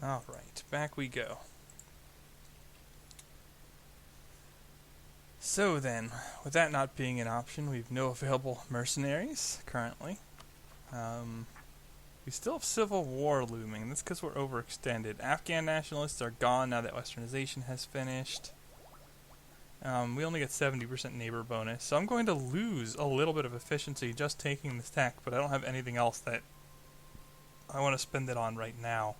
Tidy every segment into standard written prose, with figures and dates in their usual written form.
Alright, back we go. So then, with that not being an option, we've no available mercenaries currently. We still have civil war looming. That's because we're overextended. Afghan nationalists are gone now that westernization has finished. We only get 70% neighbor bonus, so I'm going to lose a little bit of efficiency just taking this tech, but I don't have anything else that I want to spend it on right now.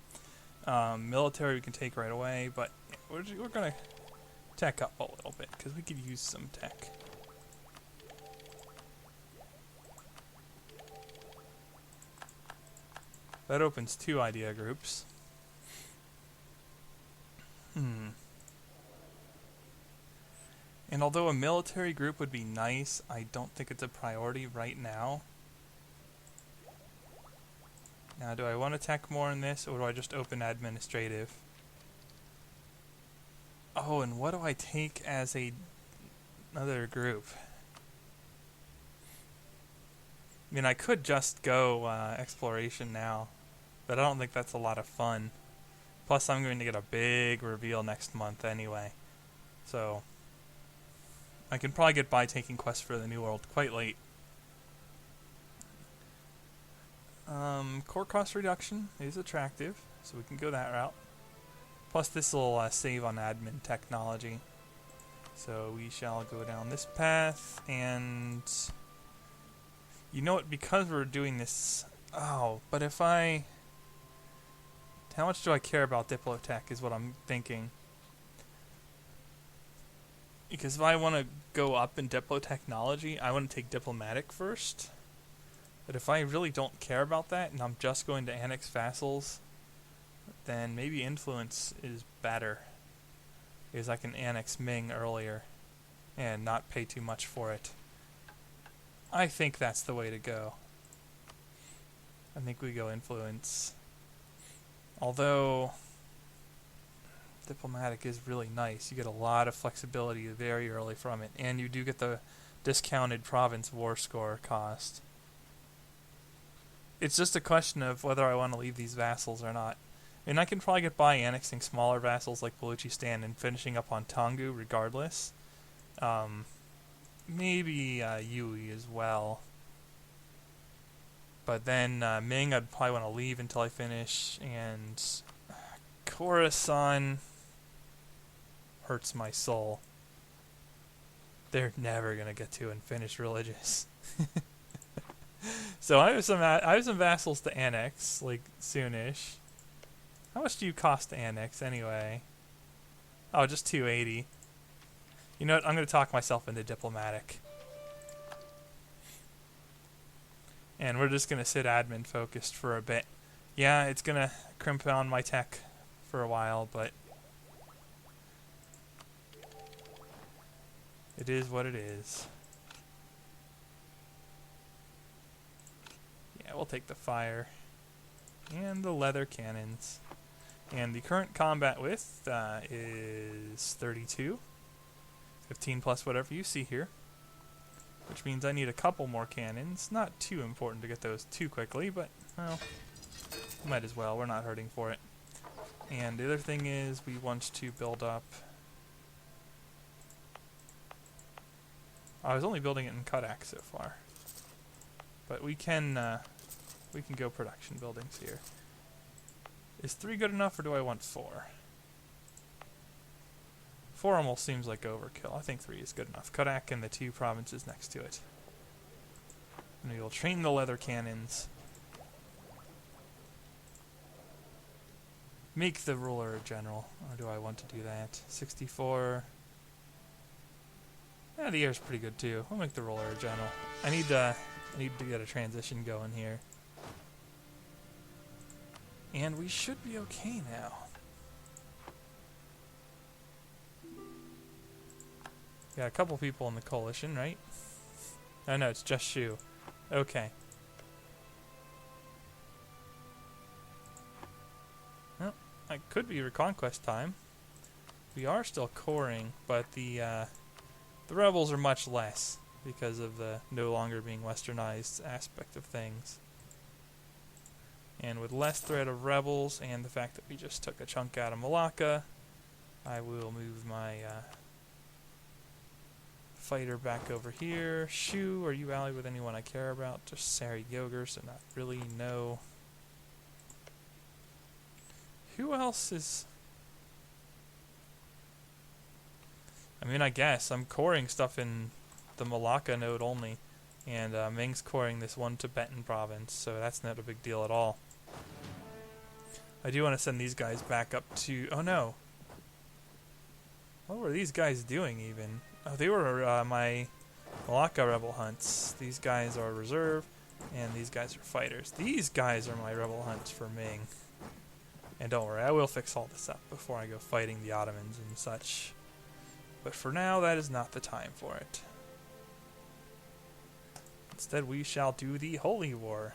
Military we can take right away, but we're going to tech up a little bit because we could use some tech. That opens 2 idea groups. And although a military group would be nice, I don't think it's a priority right now. Now, do I want to tech more in this, or do I just open administrative? Oh, and what do I take as another group? I mean, I could just go exploration now, but I don't think that's a lot of fun. Plus, I'm going to get a big reveal next month anyway. So, I can probably get by taking quests for the New World quite late. Core cost reduction is attractive, so we can go that route. Plus, this will save on admin technology. So, we shall go down this path, and you know what, because we're doing this... Oh, but if I... How much do I care about Diplotech is what I'm thinking. Because if I want to go up in Diplotechnology, I want to take Diplomatic first. But if I really don't care about that, and I'm just going to annex vassals, then maybe Influence is better. Because I can annex Ming earlier, and not pay too much for it. I think that's the way to go. I think we go Influence. Although Diplomatic is really nice. You get a lot of flexibility very early from it. And you do get the discounted province war score cost. It's just a question of whether I want to leave these vassals or not. And I can probably get by annexing smaller vassals like Baluchistan and finishing up on Toungoo regardless. Maybe Yui as well. But then Ming I'd probably want to leave until I finish. And Khorasan hurts my soul. They're never going to get to and finish religious. So I have some vassals to annex, like soonish. How much do you cost to annex anyway? Oh, just 280. You know what? I'm going to talk myself into Diplomatic. And we're just going to sit admin focused for a bit. Yeah, it's going to crimp on my tech for a while, but it is what it is. Yeah, we'll take the fire and the leather cannons. And the current combat width is 32. 15 plus whatever you see here. Which means I need a couple more cannons. Not too important to get those too quickly, but, well, might as well. We're not hurting for it. And the other thing is we want to build up... I was only building it in Kodak so far. But we can go production buildings here. Is 3 good enough, or do I want 4? 4 almost seems like overkill. I think 3 is good enough. Kodak and the 2 provinces next to it. And we will train the leather cannons. Make the ruler a general. Or do I want to do that? 64. Yeah, the air's pretty good too. I'll make the ruler a general. I need to get a transition going here. And we should be okay now. Got a couple people in the coalition, right? Oh no, it's just Shu. Okay. Well, it could be Reconquest time. We are still coring, but the rebels are much less because of the no longer being westernized aspect of things. And with less threat of rebels and the fact that we just took a chunk out of Malacca, I will move my fighter back over here. Shu, are you allied with anyone I care about? Just Sari Yoger, so not really, no. Who else is... I mean, I guess I'm coring stuff in the Malacca node only. And Ming's coring this one Tibetan province, so that's not a big deal at all. I do want to send these guys back up to... Oh no! What were these guys doing even? Oh, they were my Malacca rebel hunts. These guys are reserve, and these guys are fighters. These guys are my rebel hunts for Ming. And don't worry, I will fix all this up before I go fighting the Ottomans and such. But for now, that is not the time for it. Instead, we shall do the Holy War.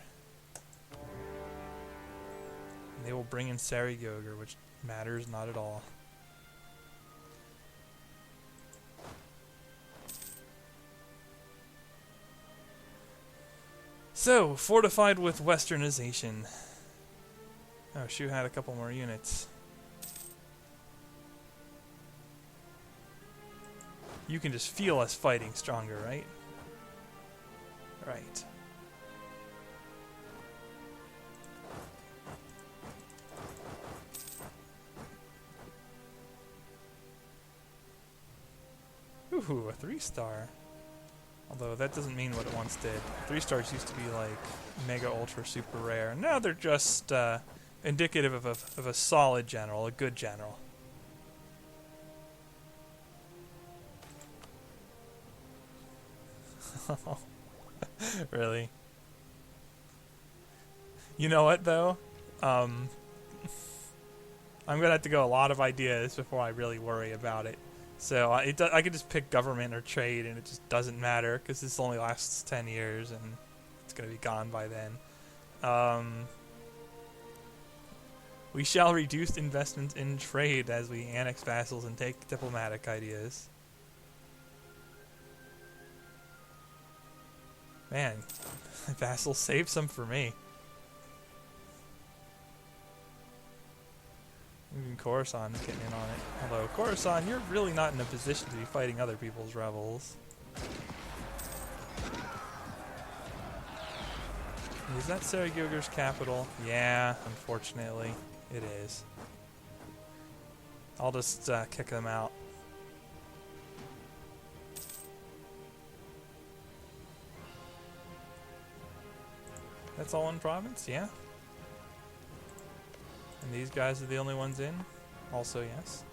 And they will bring in Sari Yoger, which matters not at all. So, fortified with westernization. Oh, Shu had a couple more units. You can just feel us fighting stronger, right? Right. Ooh, a 3-star. Although that doesn't mean what it once did. 3 stars used to be like mega ultra super rare. Now they're just indicative of a solid general, a good general. Really? You know what though? I'm gonna have to go a lot of ideas before I really worry about it. So I could just pick government or trade, and it just doesn't matter because this only lasts 10 years, and it's gonna be gone by then. We shall reduce investments in trade as we annex vassals and take diplomatic ideas. Man, vassals save some for me. Even Khorasan is getting in on it. Although, Khorasan, you're really not in a position to be fighting other people's rebels. Is that Sari Yoger's capital? Yeah, unfortunately, it is. I'll just kick them out. That's all one province? Yeah. And these guys are the only ones in? Also, yes.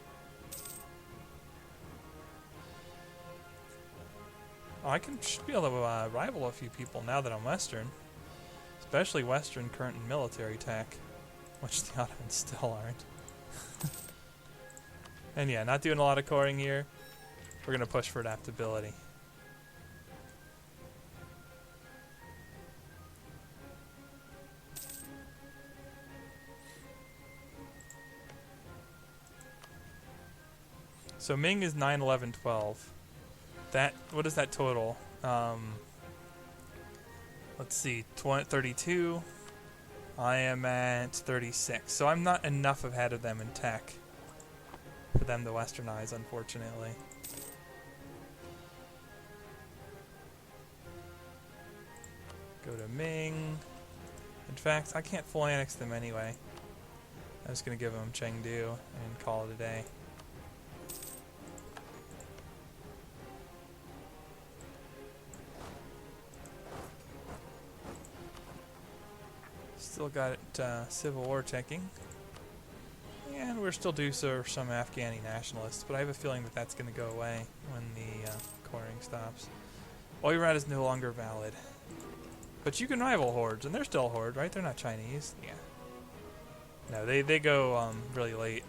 Oh, I should be able to rival a few people now that I'm Western. Especially Western current and military tech. Which the Ottomans still aren't. And yeah, not doing a lot of coring here. We're going to push for adaptability. So Ming is 9, 11, 12. That, what is that total? Let's see, 32. I am at 36. So I'm not enough ahead of them in tech for them to westernize, unfortunately. Go to Ming. In fact, I can't full annex them anyway. I'm just going to give them Chengdu and call it a day. Still got it Civil War teching. And we're still due for some Afghani nationalists, but I have a feeling that that's going to go away when the coring stops. Oirat is no longer valid. But you can rival hordes, and they're still a horde, right? They're not Chinese. Yeah. No, they go really late.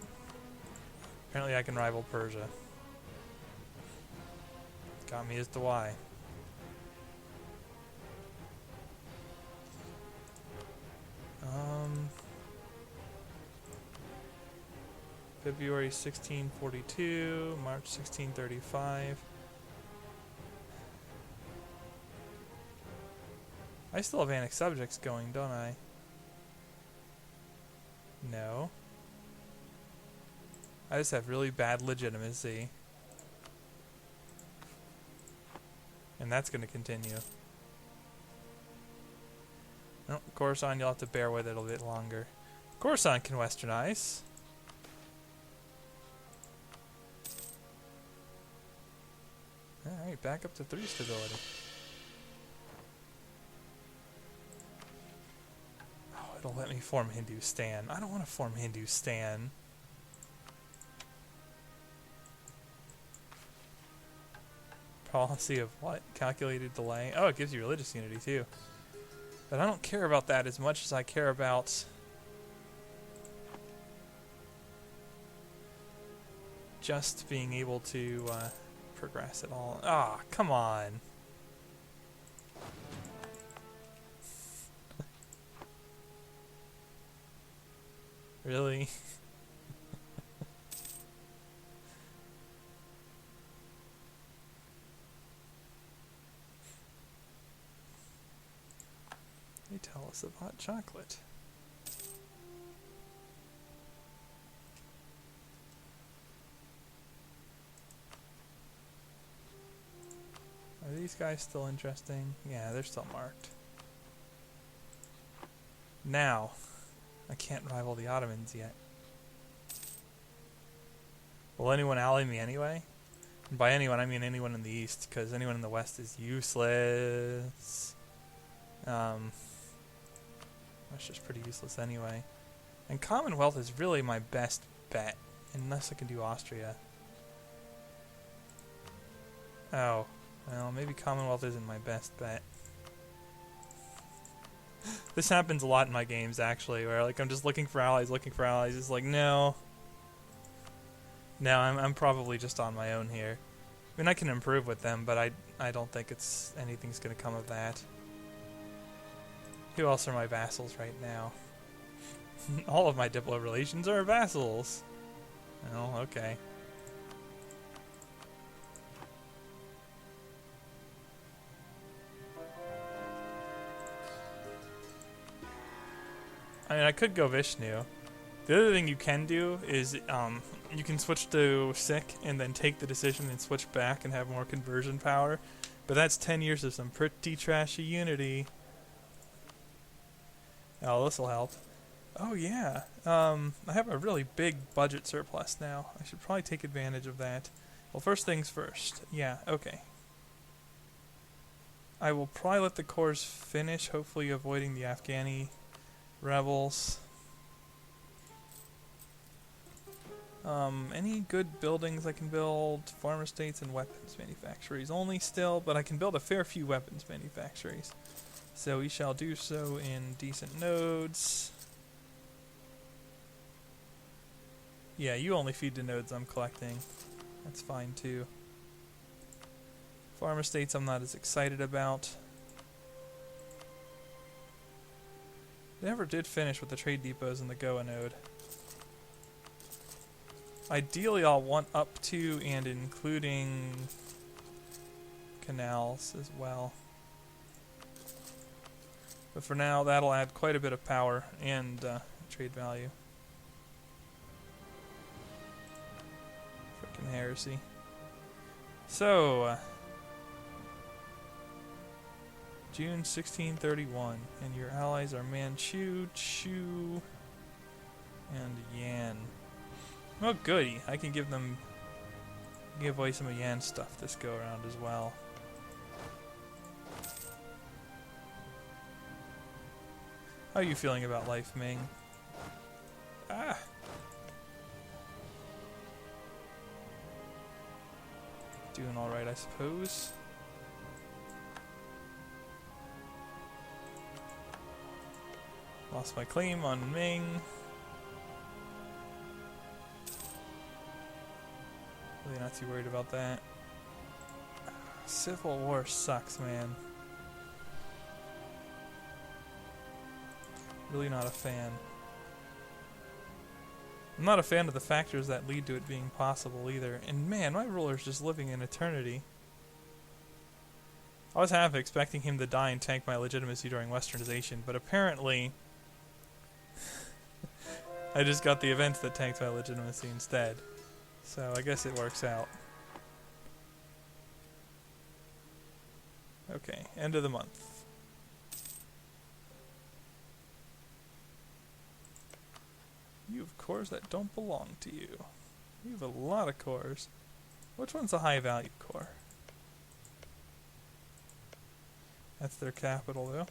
Apparently I can rival Persia. Got me as to why. February 1642, March 1635. I still have annexed subjects going, don't I? No. I just have really bad legitimacy. And that's going to continue. No, Coruscant, you'll have to bear with it a little bit longer. Coruscant can westernize. Alright, back up to 3 stability. Oh, it'll let me form Hindustan. I don't want to form Hindustan. Policy of what? Calculated delay? Oh, it gives you religious unity too. But I don't care about that as much as I care about just being able to progress at all. Ah, come on. Really? They tell us about chocolate. Are these guys still interesting? Yeah, they're still marked. Now, I can't rival the Ottomans yet. Will anyone ally me anyway? And by anyone, I mean anyone in the east, because anyone in the west is useless. That's just pretty useless anyway. And Commonwealth is really my best bet, unless I can do Austria. Oh, well, maybe Commonwealth isn't my best bet. This happens a lot in my games, actually, where like I'm just looking for allies. It's like, no. No, I'm probably just on my own here. I mean, I can improve with them, but I don't think anything's going to come of that. Who else are my vassals right now? All of my Diplo relations are vassals. Oh, okay. I mean, I could go Vishnu. The other thing you can do is you can switch to Sikh and then take the decision and switch back and have more conversion power. But that's 10 years of some pretty trashy unity. Oh, this'll help. Oh, yeah. I have a really big budget surplus now. I should probably take advantage of that. Well, first things first. Yeah, okay. I will probably let the cores finish, hopefully avoiding the Afghani rebels. Any good buildings I can build? Farm estates and weapons manufactories only still, but I can build a fair few weapons manufactories. So we shall do so in decent nodes. Yeah, you only feed the nodes I'm collecting. That's fine too. Farm estates I'm not as excited about. Never did finish with the trade depots in the Goa node. Ideally I'll want up to and including canals as well. But for now, that'll add quite a bit of power and trade value. Frickin' heresy. So, June 1631, and your allies are Manchu, Chu, and Yan. Oh, goody! I can give away some of Yan's stuff this go around as well. How are you feeling about life, Ming? Ah! Doing alright, I suppose. Lost my claim on Ming. Really not too worried about that. Civil War sucks, man. Really not a fan. I'm not a fan of the factors that lead to it being possible either. And man, my ruler's just living in eternity. I was half expecting him to die and tank my legitimacy during westernization, but apparently I just got the events that tanked my legitimacy instead. So I guess it works out. Okay, end of the month. You have cores that don't belong to you. You have a lot of cores. Which one's a high value core? That's their capital though.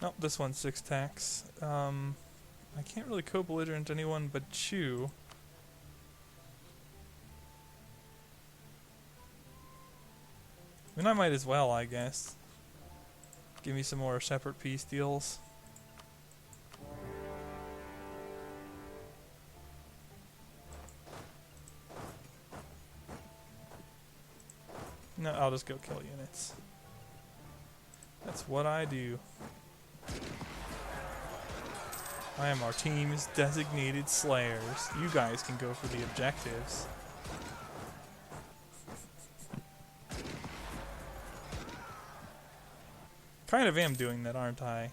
Nope, this one's 6 tax. I can't really co-belligerent anyone but Chew. I mean, I might as well, I guess. Give me some more separate peace deals. No, I'll just go kill units. That's what I do. I am our team's designated slayers. You guys can go for the objectives. Kind of am doing that, aren't I?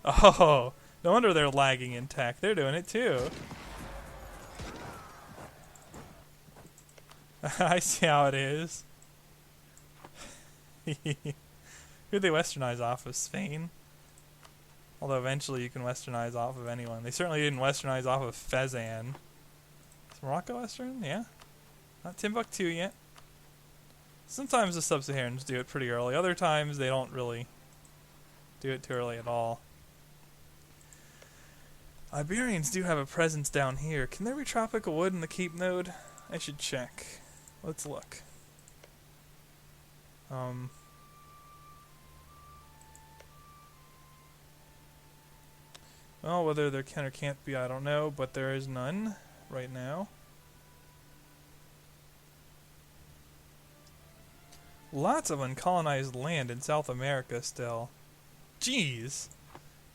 Oh, no wonder they're lagging in tech. They're doing it too. I see how it is. Who'd they westernize off of? Spain? Although eventually you can westernize off of anyone. They certainly didn't westernize off of Fezzan. Is Morocco Western? Yeah. Not Timbuktu yet. Sometimes the Sub-Saharans do it pretty early. Other times they don't really do it too early at all. Iberians do have a presence down here. Can there be tropical wood in the Cape node? I should check. Let's look. Well, whether there can or can't be, I don't know, but there is none right now. Lots of uncolonized land in South America still. Jeez!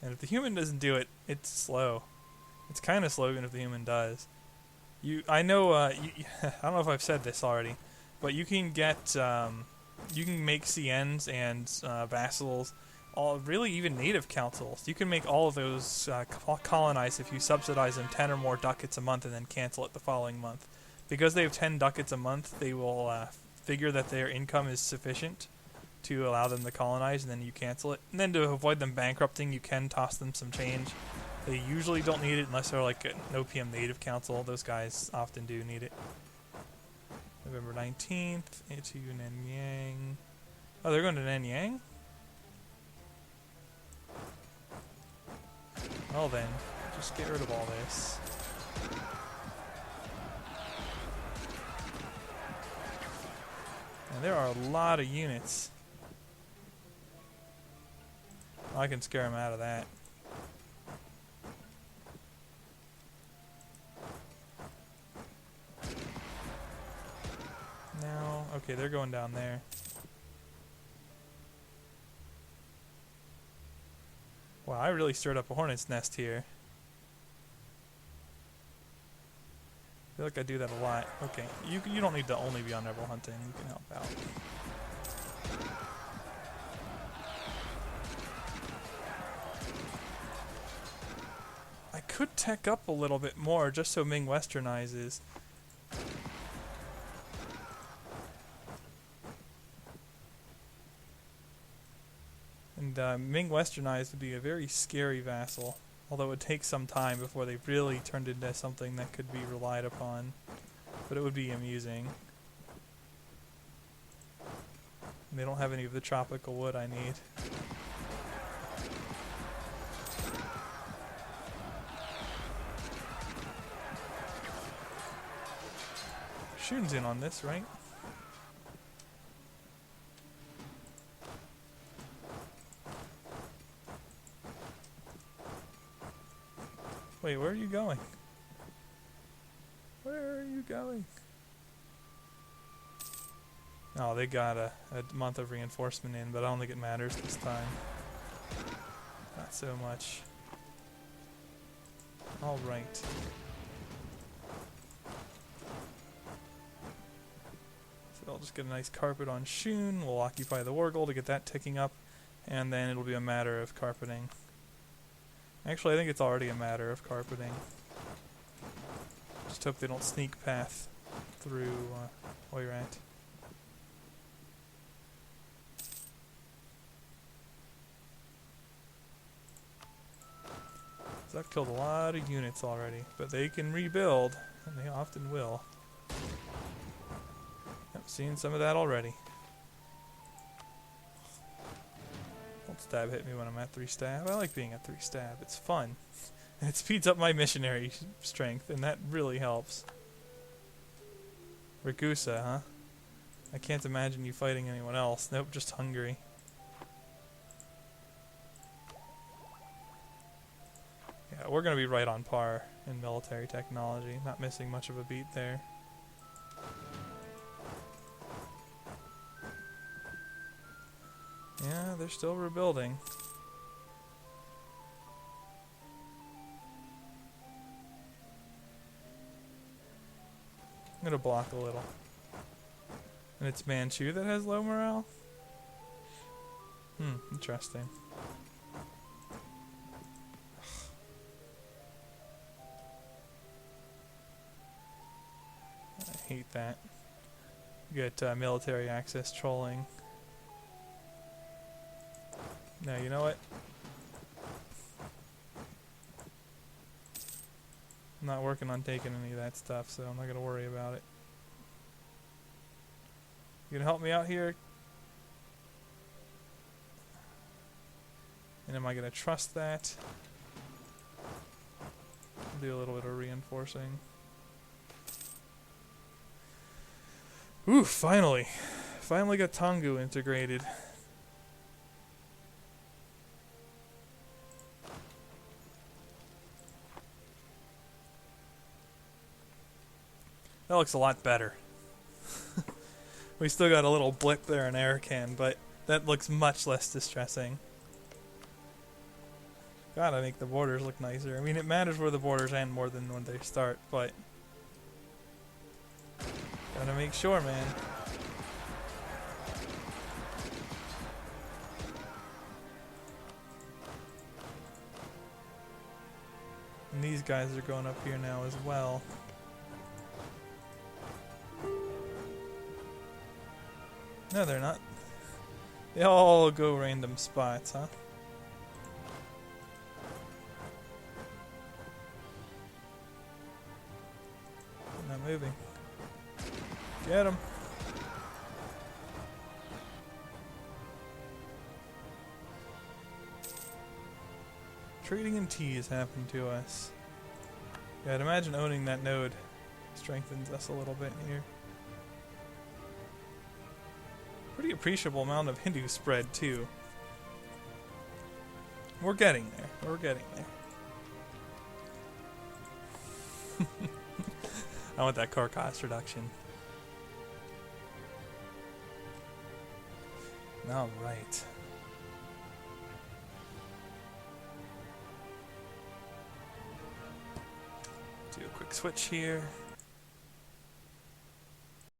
And if the human doesn't do it, it's slow. It's kind of slow even if the human does. I know, I don't know if I've said this already, but you can get, you can make CNs and vassals, really even native councils. You can make all of those colonize if you subsidize them 10 or more ducats a month and then cancel it the following month. Because they have 10 ducats a month, they will figure that their income is sufficient to allow them to colonize, and then you cancel it. And then to avoid them bankrupting, you can toss them some change. They usually don't need it unless they're like an OPM native council. Those guys often do need it. November 19th, into Nanyang. Oh, they're going to Nanyang? Well then, just get rid of all this. And there are a lot of units. I can scare them out of that. Now, okay, they're going down there. Wow, I really stirred up a hornet's nest here. I feel like I do that a lot. Okay, you don't need to only be on rebel hunting. You can help out. I could tech up a little bit more just so Ming westernizes. And Ming westernized would be a very scary vassal, although it would take some time before they really turned into something that could be relied upon. But it would be amusing. And they don't have any of the tropical wood I need. Shun's in on this, right? Wait, where are you going? Where are you going? Oh, they got a month of reinforcement in, but I don't think it matters this time. Not so much. Alright. I'll just get a nice carpet on Shun. We'll occupy the war goal to get that ticking up, and then it'll be a matter of carpeting. Actually, I think it's already a matter of carpeting. Just hope they don't sneak path through while you're at. So I've killed a lot of units already, but they can rebuild, and they often will. I've seen some of that already. Don't stab hit me when I'm at 3 stab. I like being at 3 stab. It's fun. And it speeds up my missionary strength, and that really helps. Ragusa, huh? I can't imagine you fighting anyone else. Nope, just Hungary. Yeah, we're gonna be right on par in military technology. Not missing much of a beat there. Yeah, they're still rebuilding. I'm gonna block a little. And it's Manchu that has low morale? Interesting. I hate that. You get military access trolling. No, you know what? I'm not working on taking any of that stuff, so I'm not gonna worry about it. You gonna help me out here? And am I gonna trust that? I'll do a little bit of reinforcing. Ooh, finally! Finally got Tongu integrated. That looks a lot better. We still got a little blip there in Arakan, but that looks much less distressing. Gotta make the borders look nicer. I mean, it matters where the borders end more than when they start, but gotta make sure, man. And these guys are going up here now as well. No, they're not. They all go random spots, huh? They're not moving. Get them. Trading in tea has happened to us. Yeah, I'd imagine owning that node strengthens us a little bit here. Pretty appreciable amount of Hindu spread too. We're getting there. We're getting there. I want that core cost reduction. All right. Do a quick switch here.